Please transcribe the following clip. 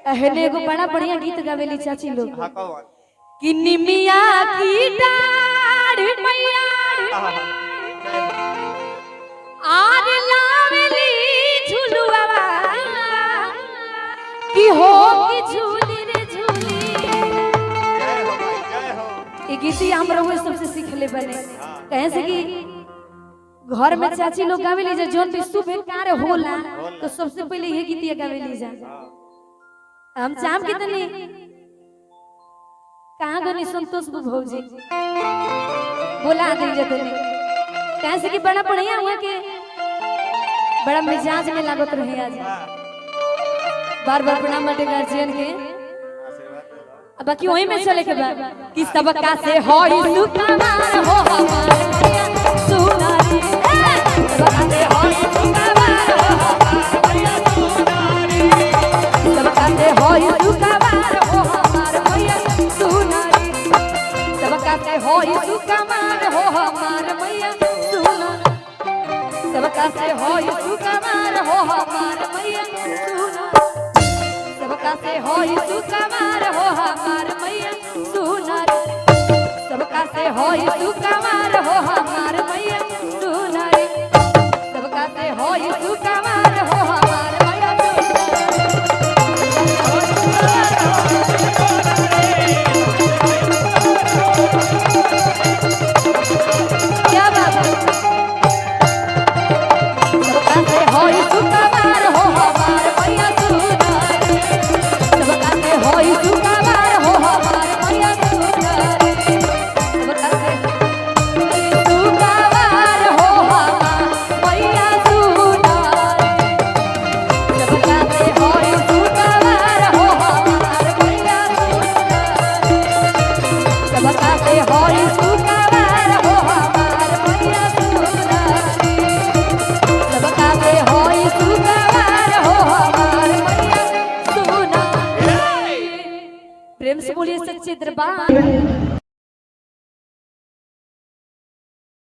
पहले एगो बड़ा बढ़िया गीत गावेली चाची लोग कि निमिया की डाढ़ मैया आर लावेली झुलुआ कि हो कि झूली रे झूली। ये गीत हम रहुए सबसे सीखले बने कहे से कि घर में चाची लोग गावेली जा जोन भी शुभ कार्य होला तो सबसे पहले ये गीत गावेली जा। हम चाम कितने कहाँ गनी संतोष भौजी बोला दे जतने कैसे कि बड़ा बढ़िया हुआ के बड़ा मिजाज में लागत रहे आज बार बार प्रणाम बाटे गार्जियन के। अब बाकी वही में चले के बाद कि सबका से होई सुकुमार हो हमार मैया सुनारी सबका से होई सुकुमार हो हमार मैया सुनारी सबका से होई सुकुमार हो हमार मैया सुनारी सबका से होई सुकुमार हो हमार मैया सुनारी सबका से होई सुकुमार हो हमार मैया सुनारी सबका से होई सुकुमार हो हमार मैया सुनारी सबका से होई सुकुमार हो हमार मैया सुनारी सबका से होई सुकुमार हो हमार मैया क्या बात है सबका से होई सुकुमार हो हमार मैया सुनारी सबका से होई सुकुमार हो हमार मैया सुनारी सबका से सुकुमार हो हमार मैया सुनारी सबका से होई सुकुमार हो हमार मैया सुनारी सबका से होई सुकुमार हो हमार मैया सुनारी सबका से होई सुकुमार हो हमार मैया सुनारी। प्रेम से बोलिए सच्चे दरबार।